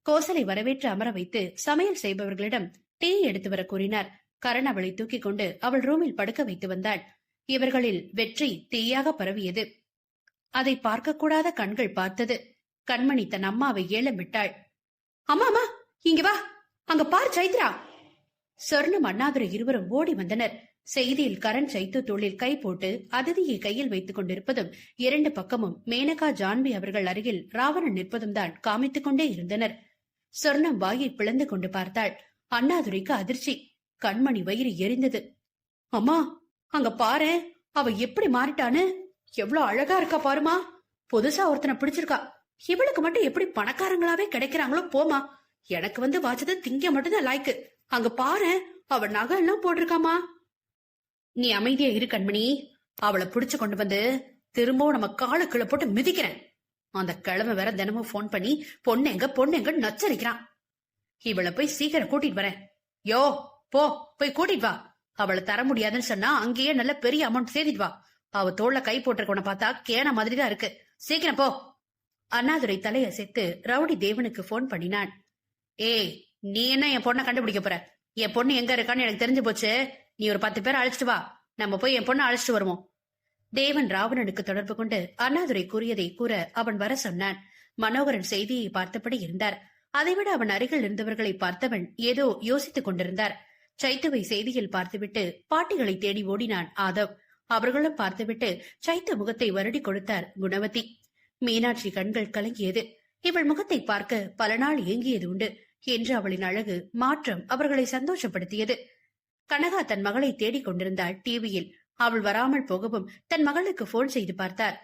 Speaker 1: கோசலை வரவேற்று அமர வைத்து சமையல் செய்பவர்களிடம் டீ எடுத்து வர கூறினார். கரண் அவளை தூக்கிக் கொண்டு அவள் ரூமில் படுக்க வைத்து வந்தாள். இவர்களில் வெற்றி தீயாக பரவியது. அதை பார்க்கக்கூடாத கண்கள் பார்த்தது. கண்மணி தன் அம்மாவை ஏலம் விட்டாள். அம்மா அம்மா, இங்க வா, அங்க பார் சைத்ரா. சொர்ணம் அண்ணாதுரை இருவரும் ஓடி வந்தனர். செய்தியில் கரண் சைத்து தோளில் கை போட்டு அதிதியை கையில் வைத்துக் கொண்டிருப்பதும், இரண்டு பக்கமும் மேனகா ஜான்வி அவர்கள் அருகில் ராவணன் நிற்பதும் தான் காமித்துக் கொண்டே இருந்தனர். சொர்ணம் வாயை பிளந்து கொண்டு பார்த்தாள். அண்ணாதுரைக்கு அதிர்ச்சி. கண்மணி வயிறு எரிந்தது. அம்மா, அங்க பாரு, அவ எப்படி மாறிட்டான்னு. எவ்வளவு அழகா இருக்கா பாருமா. புதுசா ஒருத்தனை பிடிச்சிருக்கா. இவளுக்கு மட்டும் எப்படி பணக்காரங்களாவே கிடைக்கிறாங்களோ போமா. எனக்கு வந்து வாச்சது திங்க மட்டும்தான் லாய்க்கு. அங்க பாரு, அவ நகை எல்லாம் போட்டிருக்காமா. நீ அமைதியா இரு கண்மணி. அவளை புடிச்சு கொண்டு வந்து திரும்பவும் நம்ம காலுக்குள்ள போட்டு மிதிக்கிறேன். அந்த கிழமை வேற தினமும் போன் பண்ணி பொண்ணெங்க நச்சரிக்கிறான். இவளை போய் சீக்கிரம் கூட்டிட்டு வரேன். யோ போ, போய் கூட்டிட்டு வா. அவளை தர முடியாதுன்னு சொன்னா அங்கேயே நல்ல பெரிய அமௌண்ட் சேர்த்திட்டு வா. அவ தோல்ல கை போட்டிருக்கவன பார்த்தா கேன மாதிரிதான் இருக்கு. சீக்கிரம் போ. அண்ணாதுரை தலையசைத்து ரவுடி தேவனுக்கு போன் பண்ணினான். ஏய், நீ என்ன என் பொண்ணை கண்டுபிடிக்க போற? என் பொண்ணு எங்க இருக்கான்னு எனக்கு தெரிஞ்சு போச்சு. நீ ஒரு 10 பேர் அழைச்சிட்டு வா. நம்ம போய் என் பொண்ணை அழைச்சிட்டு வருவோம். தேவன் ராவணனுக்கு தொடர்பு கொண்டு அண்ணாதுரை கூறியதை கூற அவன் வர சொன்னான். மனோகரன் செய்தியை பார்த்தபடி இருந்தார். அதைவிட அவன் அருகில் இருந்தவர்களை பார்த்தவன் ஏதோ யோசித்துக் கொண்டிருந்தார். சைத்துவை செய்தியில் பார்த்துவிட்டு பாட்டிகளை தேடி ஓடினான் ஆதவ். அவர்களும் பார்த்துவிட்டு சைத்து முகத்தை வருடி கொடுத்தார் குணவதி. மீனாட்சி கண்கள் கலங்கியது. இவள் முகத்தை பார்க்க பல நாள் ஏங்கியது உண்டு என்று அவளின் அழகு மாற்றம் அவர்களை சந்தோஷப்படுத்தியது. கனகா தன் மகளை தேடிக் கொண்டிருந்தாள் டிவியில். அவள் வராமல் போகவும் தன் மகளுக்கு போன் செய்து பார்த்தார்.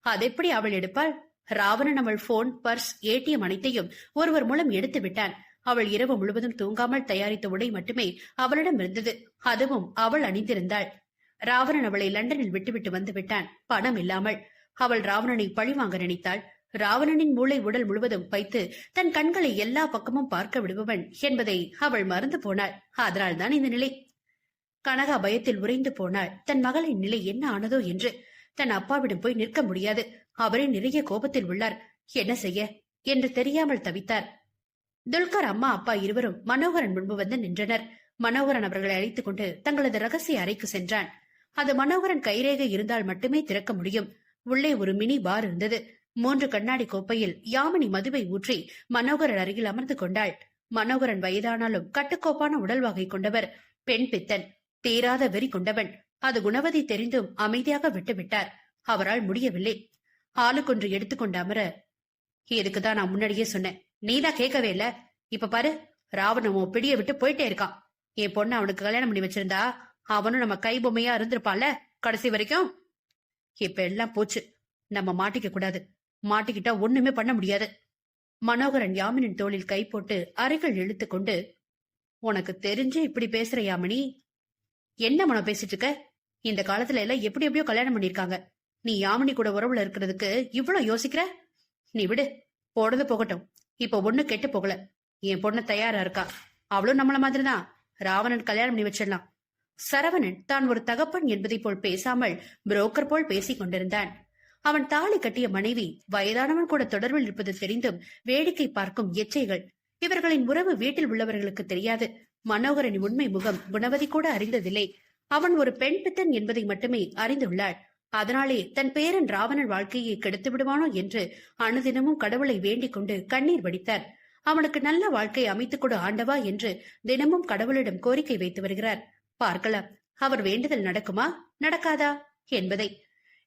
Speaker 1: அதெப்படி அவள் எடுப்பாள்? ராவணன் அவள் போன், பர்ஸ், ஏடிஎம் அனைத்தையும் ஒருவர் மூலம் எடுத்து விட்டான். அவள் இரவு முழுவதும் தூங்காமல் தயாரித்த உடை மட்டுமே அவளிடம் இருந்தது. அதுவும் அவள் அணிந்திருந்தாள். ராவணன் அவளை லண்டனில் விட்டுவிட்டு வந்து விட்டான், பணம் இல்லாமல். அவள் ராவணனை பழிவாங்க நினைத்தாள். ராவணனின் மூளை உடல் முழுவதும் வைத்து தன் கண்களை எல்லா பக்கமும் பார்க்க விடுபவன் என்பதை அவள் மறந்து போனாள். அதனால்தான் இந்த நிலை. கனகா பயத்தில் உறைந்து போனாள். தன் மகளின் நிலை என்ன ஆனதோ என்று. தன் அப்பாவிடம் போய் நிற்க முடியாது. அவரே நிறைய கோபத்தில் உள்ளார். என்ன செய்ய என்று தெரியாமல் தவித்தார். துல்கர் அம்மா அப்பா இருவரும் மனோகரன் முன்பு வந்து நின்றனர். மனோகரன் அவர்களை அழைத்துக் கொண்டு தங்களது ரகசிய அறைக்கு சென்றான். அது மனோகரன் கைரேகை இருந்தால் மட்டுமே திறக்க முடியும். உள்ளே ஒரு மினி பார் இருந்தது. 3 கண்ணாடி கோப்பையில் யாமினி மதுவை ஊற்றி மனோகரன் அருகில் அமர்ந்து கொண்டாள். மனோகரன் வயதானாலும் கட்டுக்கோப்பான உடல் வகை கொண்டவர். பெண் பித்தன், தீராத வெறி கொண்டவன். அது குணவதி தெரிந்தும் அமைதியாக விட்டுவிட்டார். அவரால் முடியவில்லை. ஆளுக்கொன்று எடுத்துக்கொண்டு அமர, இதுக்குதான் நான் முன்னாடியே சொன்னேன், நீதான் கேட்கவே இல்ல. இப்ப பாரு, ராவணன் உன் பிடிய விட்டு போயிட்டே இருக்கான். என் பொண்ணு அவனுக்கு கல்யாணம் பண்ணி வச்சிருந்தா அவனும் நம்ம கை பொம்மையா இருந்திருப்பான்ல கடைசி வரைக்கும். இப்ப எல்லாம் போச்சு. நம்ம மாட்டிக்க கூடாது. மாட்டிக்கிட்டா ஒண்ணுமே பண்ண முடியாது. மனோகரன் யாமினின் தோளில் கை போட்டு அறைகள் இழுத்து கொண்டு, உனக்கு தெரிஞ்சு இப்படி பேசுற யாமினி? என்ன மனம் பேசிட்டு இருக்க? இந்த காலத்துல எல்லாம் எப்படி எப்படியோ கல்யாணம் பண்ணிருக்காங்க. நீ யாமினி கூட உறவுல இருக்கிறதுக்கு இவ்வளவு யோசிக்கிற? நீ விடு, போனது போகட்டும். இப்ப ஒண்ணு கெட்டு போகல. என் பொண்ணு தயாரா இருக்கா. அவளும் நம்மள மாதிரிதான். ராவணன் கல்யாணம் பண்ணி வச்சிடலாம். சரவணன் தான் ஒரு தகப்பன் என்பதை போல் பேசாமல் புரோக்கர் போல் பேசிக் கொண்டிருந்தான். அவன் தாலி கட்டிய மனைவி வயதானவன் கூட தொடர்பில் இருப்பது தெரிந்தும் வேடிக்கை பார்க்கும் எச்சைகள். இவர்களின் உறவு வீட்டில் உள்ளவர்களுக்கு தெரியாது. மனோகரனின் உண்மை முகம் குணவதி கூட அறிந்ததில்லை. அவன் ஒரு பெண் பித்தன் என்பதை மட்டுமே அறிந்துள்ளாள். அதனாலே தன் பேரன் ராவணன் வாழ்க்கையை கெடுத்து விடுவானோ என்று அனுதினமும் கடவுளை வேண்டிக் கொண்டு கண்ணீர் வடித்தார். அவனுக்கு நல்ல வாழ்க்கை அமைத்துக் கொடு ஆண்டவா என்று தினமும் கடவுளிடம் கோரிக்கை வைத்து வருகிறார். பார்க்கலாம், அவர் வேண்டுதல் நடக்குமா நடக்காதா என்பதை.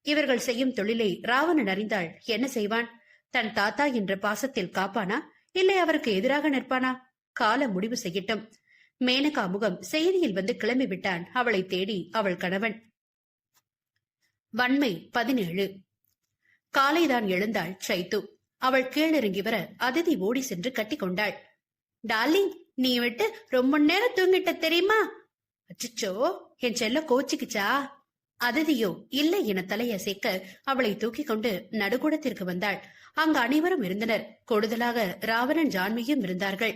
Speaker 1: இவர்கள் செய்யும் தொழிலை ராவணன் அறிந்தால் என்ன செய்வான்? தன் தாத்தா என்ற பாசத்தில் காப்பானா, இல்லை அவருக்கு எதிராக நிற்பானா? காலம் முடிவு செய்யட்டும். மேனகா முகம் செய்தியில் வந்து கிளம்பி விட்டான் அவளை தேடி அவள் கணவன். வன்மை 17. காலைதான் எழுந்தாள் சைத்து. அவள் கீழிறங்கி வர அதிதி ஓடி சென்று கட்டி கொண்டாள். டார்லிங், நீ விட்டு ரொம்ப நேரம் தூங்கிட்ட தெரியுமா? அச்சோ, என் செல்ல கோச்சிக்குச்சா? அதிதியோ இல்லை என தலையசைக்க அவளை தூக்கி கொண்டு நடுக்கூடத்திற்கு வந்தாள். அங்கு அனைவரும் இருந்தனர். கூடுதலாக ராவணன் ஜான்வியும் இருந்தார்கள்.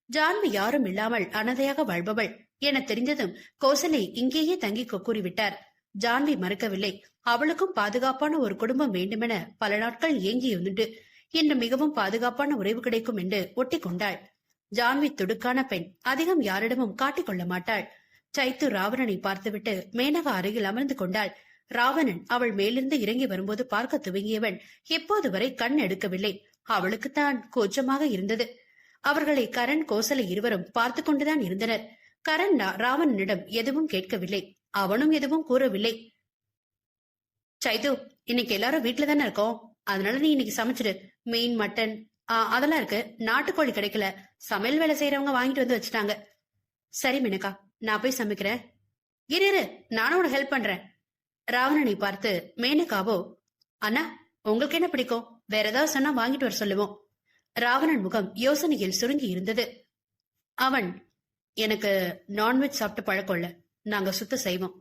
Speaker 1: ஜான்வி யாரும் இல்லாமல் அனதையாக வாழ்பவள் என தெரிந்ததும் கோசலை இங்கேயே தங்கி கூறிவிட்டார். ஜான்வி மறுக்கவில்லை. அவளுக்கும் பாதுகாப்பான ஒரு குடும்பம் வேண்டுமென பல நாட்கள் ஏங்கியுண்டு இன்று மிகவும் பாதுகாப்பான உறவு கிடைக்கும் என்று ஒட்டி கொண்டாள். ஜான்வி துடுக்கான பெண், அதிகம் யாரிடமும் காட்டிக்கொள்ள மாட்டாள். சைத்து ராவணனை பார்த்துவிட்டு மேனகா அருகில் அமர்ந்து கொண்டாள். ராவணன் அவள் மேலிருந்து இறங்கி வரும்போது பார்க்க துவங்கியவன் எப்போது வரை கண் எடுக்கவில்லை. அவளுக்குத்தான் கூச்சமாக இருந்தது. அவர்களை கரண் கோசலை இருவரும் பார்த்து கொண்டுதான் இருந்தனர். கரண் ராவணனிடம் எதுவும் கேட்கவில்லை. அவனும் எதுவும் கூறவில்லை. சைத்து, இன்னைக்கு எல்லாரும் வீட்டுல தானே இருக்கோம், அதனால நீ இன்னைக்கு சமைச்சிடு. மீன், மட்டன் அதெல்லாம் இருக்கு. நாட்டுக்கோழி கிடைக்கல, சமையல் வேலை செய்யறவங்க வாங்கிட்டு வந்து வச்சுட்டாங்க. சரி மேனகா, நான் போய் சமைக்கிறேன். இரு, நானும் உனக்கு ஹெல்ப் பண்றேன். ராவணனை பார்த்து மேனகாவோ, அண்ணா உங்களுக்கு என்ன பிடிக்கும், வேற ஏதாவது சொன்னா வாங்கிட்டு வர சொல்லுவோம். ராவணன் முகம் யோசனையில் சுருங்கி இருந்தது. அவன், எனக்கு நான்வெஜ் சாப்பிட்டு பழக்கம் இல்ல, நாங்க சுத்த செய்வோம்.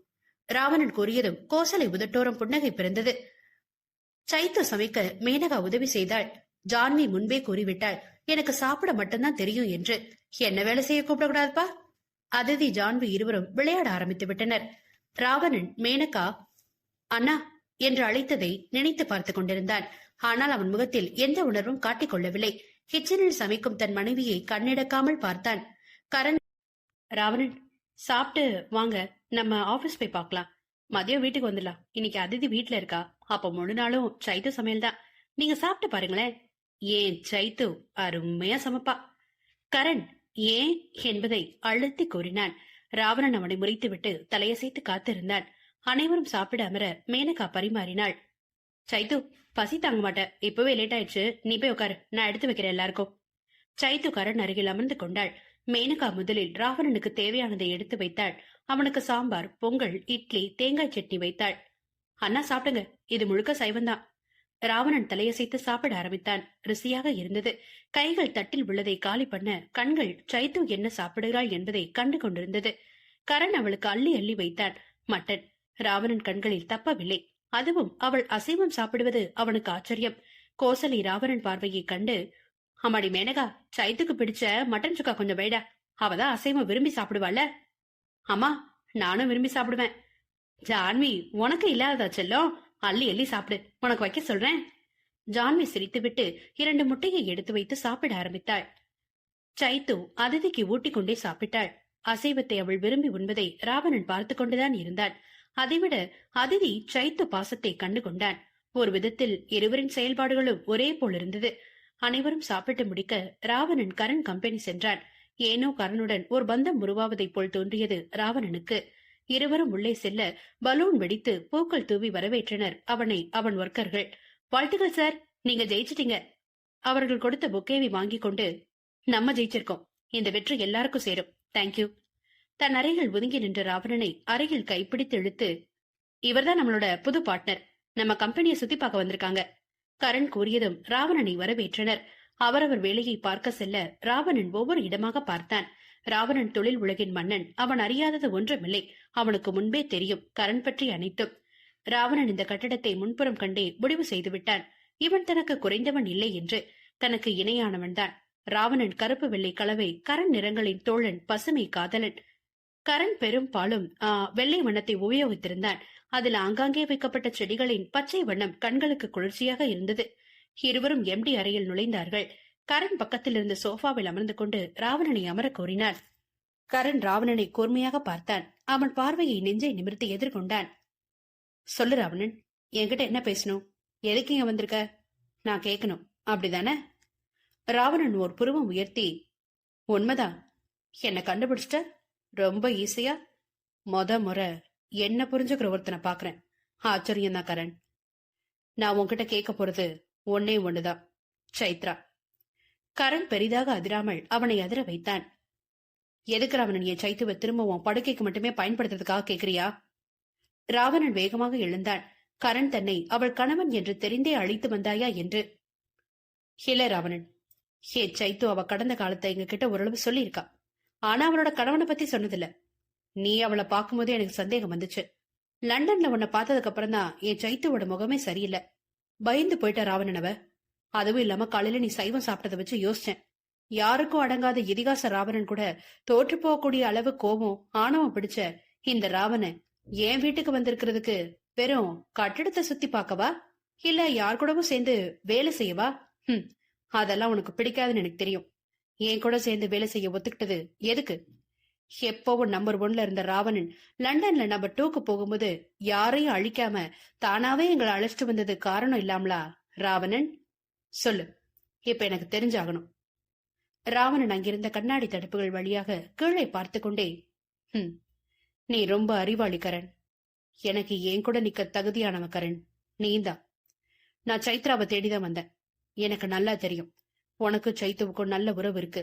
Speaker 1: ராவணன் கூறியதும் கோசலை உதட்டோரம் புன்னகை பிறந்தது. சைத்து சமைக்க மேனகா உதவி செய்தாள். ஜான்வி முன்பே கூறிவிட்டாள், எனக்கு சாப்பிட மட்டும்தான் தெரியும் என்று. என்ன வேலை செய்ய கூப்பிடக்கூடாதுப்பா. அதிதி ஜான்வி இருவரும் விளையாட ஆரம்பித்து விட்டனர். ராவணன் மேனகா அண்ணா என்று அழைத்ததை நினைத்து பார்த்து கொண்டிருந்தான். ஆனால் அவன் முகத்தில் எந்த உணர்வும் காட்டிக் கொள்ளவில்லை. கிச்சனில் சமைக்கும் தன் மனைவியை கண்ணெடுக்காமல் பார்த்தான். கரண், ராவணன் சாப்பிட்டு வாங்க, நம்ம ஆபீஸ் போய் பார்க்கலாம். மதியம் வீட்டுக்கு வந்துடலாம். இன்னைக்கு அதிதி வீட்டுல இருக்கா, அப்ப முழு நாளும் சைத்து சமையல் தான். நீங்க சாப்பிட்டு பாருங்களேன். ஏன் சைத்து அருமையா சமைப்பா. கரண் ஏன் என்பதை அழுத்தி கூறினான். ராவணன் அவனை முறைத்துவிட்டு தலையசைத்து காத்திருந்தான். அனைவரும் சாப்பிட அமர மேனகா பரிமாறினாள். சைத்து, பசி தாங்க மாட்டேன், இப்பவே லேட் ஆயிடுச்சு, நீ போய் உட்காரு, நான் எடுத்து வைக்கிறேன் எல்லாருக்கும். சைத்து கரண் அருகில் அமர்ந்து கொண்டாள். மேனகா முதலில் ராவணனுக்கு தேவையானதை எடுத்து வைத்தாள். அவனுக்கு சாம்பார், பொங்கல், இட்லி, தேங்காய் சட்னி வைத்தாள். அண்ணா சாப்பிடுங்க, இது முழுக்க சைவந்தான். ராவணன் தலையசைத்து சாப்பிட ஆரம்பித்தான். ருசியாக இருந்தது. கைகள் தட்டில் உள்ளதை காலி பண்ண கண்கள் சைத்து என்ன சாப்பிடுகிறாள் என்பதை கண்டு கொண்டிருந்தது. கரண் அவளுக்கு அள்ளி அள்ளி வைத்தான். மட்டன். ராவணன் கண்களில் தப்பவில்லை. அதுவும் அவள் அசைவம் சாப்பிடுவது அவனுக்கு ஆச்சரியம். கோசலை ராவணன் பார்வையை கண்டு, அம்மாடி மேனகா, சைத்துக்கு பிடிச்ச மட்டன் சுக்கா கொஞ்சம் வைடா, அவதான் அசைவம் விரும்பி சாப்பிடுவாள். அம்மா, நானும் விரும்பி சாப்பிடுவேன். ஜான்வி, உனக்கு இல்லாததா செல்லம், அள்ளி அள்ளி சாப்பிடு, உனக்கு வைக்க சொல்றேன். ஜான்வி சிரித்துவிட்டு 2 முட்டையை எடுத்து வைத்து சாப்பிட ஆரம்பித்தாள். சைத்து அதிதிக்கு ஊட்டிக் கொண்டே சாப்பிட்டாள். அசைவத்தை அவள் விரும்பி உண்பதை ராவணன் பார்த்து கொண்டுதான் இருந்தான். அதைவிட அதிதி சைத்து பாசத்தை கண்டு கொண்டான். ஒரு விதத்தில் இருவரின் செயல்பாடுகளும் ஒரே போல் இருந்தது. அனைவரும் சாப்பிட்டு முடிக்க ராவணன் கரண் கம்பெனி சென்றான். ஏனோ கரனுடன் ஒரு பந்தம் உருவாவதைப் போல் தோன்றியது ராவணனுக்கு. இருவரும் உள்ளே செல்ல பலூன் வெடித்து பூக்கள் தூவி வரவேற்றனர் அவனை அவன் ஒர்க்கர்கள். வாழ்த்துக்கள் சார், நீங்க ஜெயிச்சிட்டீங்க. அவர்கள் கொடுத்த பொக்கேவை வாங்கி கொண்டு, நம்ம ஜெயிச்சிருக்கோம், இந்த வெற்றி எல்லாருக்கும் சேரும், தேங்க்யூ. தன் அறையில் ஒதுங்கி நின்ற ராவணனை அறையில் கைப்பிடித்து இழுத்து, இவர்தான் நம்மளோட புது பார்ட்னர், நம்ம கம்பெனியை சுத்தி பார்க்க வந்திருக்காங்க. கரண் கூறியதும் ராவணனை வரவேற்றனர். அவரவர் வேலையை பார்க்க செல்ல ராவணன் ஒவ்வொரு இடமாக பார்த்தான். ராவணன் தொழில் உலகின் மன்னன். அவன் அறியாதது ஒன்றுமில்லை. அவனுக்கு முன்பே தெரியும் கரண் பற்றி அனைத்தும். ராவணன் இந்த கட்டடத்தை முன்புறம் கண்டே முடிவு செய்து விட்டான். இவன் தனக்கு குறைந்தவன் இல்லை என்று. தனக்கு இணையானவன்தான். ராவணன் கருப்பு வெள்ளை கலவை, கரண் நிறங்களின் தோழன், பசுமை காதலன். கரண் பெரும்பாலும் வெள்ளை வண்ணத்தை உபயோகித்திருந்தான். அதில் ஆங்காங்கே வைக்கப்பட்ட செடிகளின் பச்சை வண்ணம் கண்களுக்கு குளிர்ச்சியாக இருந்தது. இருவரும் எம்டி அறையில் நுழைந்தார்கள். கரண் பக்கத்தில் இருந்த சோஃபாவில் அமர்ந்து கொண்டு ராவணனை அமர கோரினான். கரண் ராவணனை கூர்மையாக பார்த்தான். அவன் பார்வையை நெஞ்சை நிமிர்த்தி எதிர்கொண்டான். சொல்லு ராவணன், என்கிட்ட என்ன பேசணும்? எதுக்கு இங்க வந்திருக்க? நான் கேட்கணும், அப்படிதானே? ராவணன் ஓர் புருவம் உயர்த்தி, உண்மைதான், என்ன கண்டுபிடிச்சிட்ட? ரொம்ப ஈஸியா. முறை என்ன புரிஞ்சுக்கிற ஒருத்தனை பாக்குறேன். ஆச்சரியம் தான் கரண். நான் உன்கிட்ட கேட்க போறது ஒன்னே ஒண்ணுதான், சைத்ரா. கரண் பெரிதாக அதிராமல் அவனை அதிர வைத்தான். எதுக்கு ராவணன் என் சைத்துவை திரும்ப உன் படுக்கைக்கு மட்டுமே பயன்படுத்துறதுக்காக கேக்குறியா? ராவணன் வேகமாக எழுந்தான். கரண் தன்னை அவள் கணவன் என்று தெரிந்தே அழைத்து வந்தாயா என்று. இல்ல ராவணன், ஏ சைத்து அவ கடந்த காலத்தை எங்க கிட்ட ஓரளவு சொல்லியிருக்கா. ஆனா அவளோட கணவனை பத்தி சொன்னதில்ல. நீ அவளை பார்க்கும்போதே எனக்கு சந்தேகம் வந்துச்சு. லண்டன்ல உன்னை பார்த்ததுக்கு அப்புறம் தான் என் சைத்துவோட முகமே சரியில்லை. பயந்து போயிட்ட ராவணனவ. அதுவும் இல்லாம காலையில நீ சைவம் சாப்பிட்டதை வச்சு யோசிச்சேன். யாருக்கும் அடங்காத இதிகாச ராவணன் கூட தோற்று போகக்கூடிய அளவு கோபம் ஆணவம் பிடிச்ச இந்த ராவணன் என் வீட்டுக்கு வந்திருக்கிறதுக்கு வெறும் கட்டிடத்தை சுத்தி பார்க்கவா, இல்ல யார் கூடவும் சேர்ந்து வேலை செய்யவா? அதெல்லாம் உனக்கு பிடிக்காதுன்னு எனக்கு தெரியும். என் கூட சேர்ந்து வேலை செய்ய ஒத்துக்கிட்டது எதுக்கு? எப்பவும் நம்பர் 1ல இருந்த ராவணன் லண்டன்ல நம்பர் 2க்கு போகும்போது யாரையும் அழிக்காம தானாவே எங்களை அழைச்சிட்டு வந்தது காரணம் இல்லாமலா ராவணன்? சொல்லு, இப்ப எனக்கு தெரிஞ்சாகணும். ராவணன் அங்கிருந்த கண்ணாடி தடுப்புகள் வழியாக கீழே பார்த்து கொண்டே, நீ ரொம்ப அறிவாளி கரண். எனக்கு ஏன் கூட நிக்க தகுதியானவ கரண் நீதான். நான் சைத்ராவை தேடிதான் வந்தேன். எனக்கு நல்லா தெரியும் உனக்கு சைத்துவுக்கும் நல்ல உறவு இருக்கு.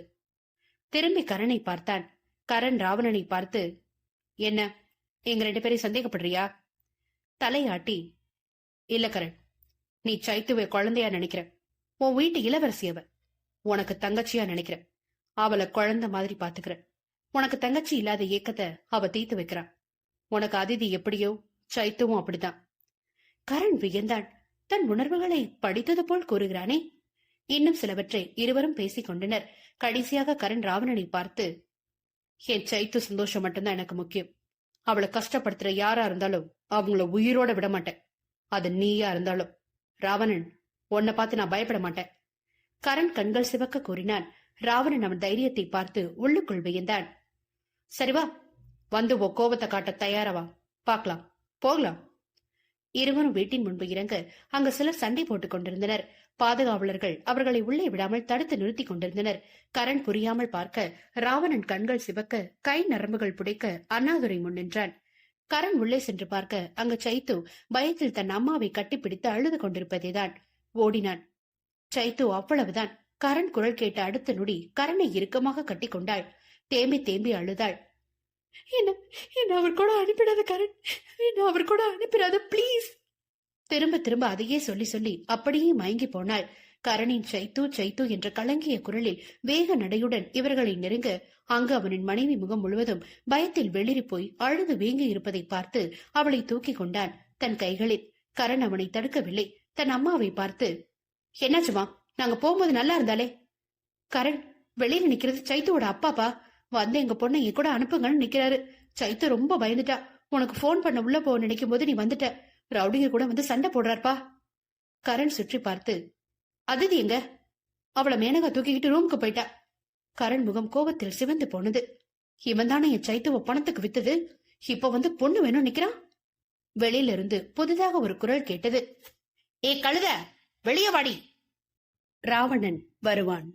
Speaker 1: திரும்பி கரனை பார்த்தான். கரண் ராவணனை பார்த்து, என்ன எங்க 2 பேரையும் சந்தேகப்படுறியா? தலையாட்டி, இல்ல கரண், நீ சைத்துவை குழந்தையா நினைக்கிற. உன் வீட்டு இளவரசி அவ. உனக்கு தங்கச்சியா நினைக்கிற. அவளை குழந்தை மாதிரி பாத்துக்கிற. உனக்கு தங்கச்சி இல்லாத ஏக்கத்தை அவ தீர்த்து வைக்கிறான். உனக்கு அதிதி எப்படியோ சைத்துவும் அப்படித்தான். கரண் வியந்தான். தன் உணர்வுகளை படித்தது போல் கூறுகிறானே. இன்னும் சிலவற்றை இருவரும் பேசிக் கொண்டனர். கடைசியாக கரண் ராவணனை பார்த்து, என் சைத்து சந்தோஷம் மட்டும்தான் எனக்கு முக்கியம். அவளை கஷ்டப்படுத்துற யாரா இருந்தாலும் அவங்கள உயிரோட விட மாட்டேன். அது நீயா இருந்தாலும். ராவணன், உன்னை பார்த்து நான் பயப்பட மாட்டேன். கரண் கண்கள் சிவக்க கூறினான். ராவணன் அவன் தைரியத்தை பார்த்து உள்ளுக்குள் வியந்தான். சரிவா, வந்து உன் கோபத்தை காட்ட தயாரவா, பாக்கலாம், போகலாம். இருவரும் வீட்டின் முன்பு இறங்க அங்கு சிலர் சண்டை போட்டுக் கொண்டிருந்தனர். பாதுகாவலர்கள் அவர்களை உள்ளே விடாமல் தடுத்து நிறுத்தி கொண்டிருந்தனர். கரண் புரியாமல் பார்க்க ராவணன் கண்கள் சிவக்க கை நரம்புகள் புடைக்க அண்ணாதுரை முன் நின்றான். கரண் உள்ளே சென்று பார்க்க அங்கு சைத்து பயத்தில் தன் அம்மாவை கட்டிப்பிடித்து அழுது கொண்டிருப்பதேதான். ஓடினான். சைத்து அவ்வளவுதான். கரண் குரல் கேட்ட அடுத்த நொடி கரனை இறுக்கமாக கட்டி கொண்டாள். தேம்பி தேம்பி அழுதாள். என்ன அவர் கூட அனுப்பிடாத கரண், என்ன அவர் கூட அனுப்பிடாத பிளீஸ். திரும்ப திரும்ப அதையே சொல்லி சொல்லி அப்படியே மயங்கி போனாள். கரணின் சைத்து சைத்து என்ற கலங்கிய குரலில் வேக நடையுடன் இவர்களை நெருங்க அங்கு அவனின் மனைவி முகம் முழுவதும் பயத்தில் வெளிரி போய் அழுது வேங்கி இருப்பதை பார்த்து அவளை தூக்கி கொண்டான் தன் கைகளில். கரண் அவனை தடுக்கவில்லை. தன் அம்மாவை பார்த்து, என்னாச்சுமா, நாங்க போகும்போது நல்லா இருந்தாலே. கரண், வெளியில நிக்கிறது சைத்துவோட அப்பாப்பா. வந்து எங்க பொண்ணை என் கூட அனுப்புங்கன்னு நிக்கிறாரு. சைத்து ரொம்ப பயந்துட்டா. உனக்கு போன் பண்ண உள்ள போக நினைக்கும் போது நீ வந்துட்ட. ரவுடிங்க கூட வந்து சண்டை போடுறாருப்பா. கரண் சுற்றி பார்த்து, அதிதி எங்க? அவளை மேனகா தூக்கிக்கிட்டு ரூமுக்கு போயிட்டா. கரண் முகம் கோபத்தில் சிவந்து போனது. இவன் தானே என் சைத்துவ பணத்துக்கு வித்தது. இப்ப வந்து பொண்ணு வேணும் நிக்கிறான். வெளியில இருந்து புதிதாக ஒரு குரல் கேட்டது. ஏ கழுத, வெளியே வாடி. ராவணன் வருவான்.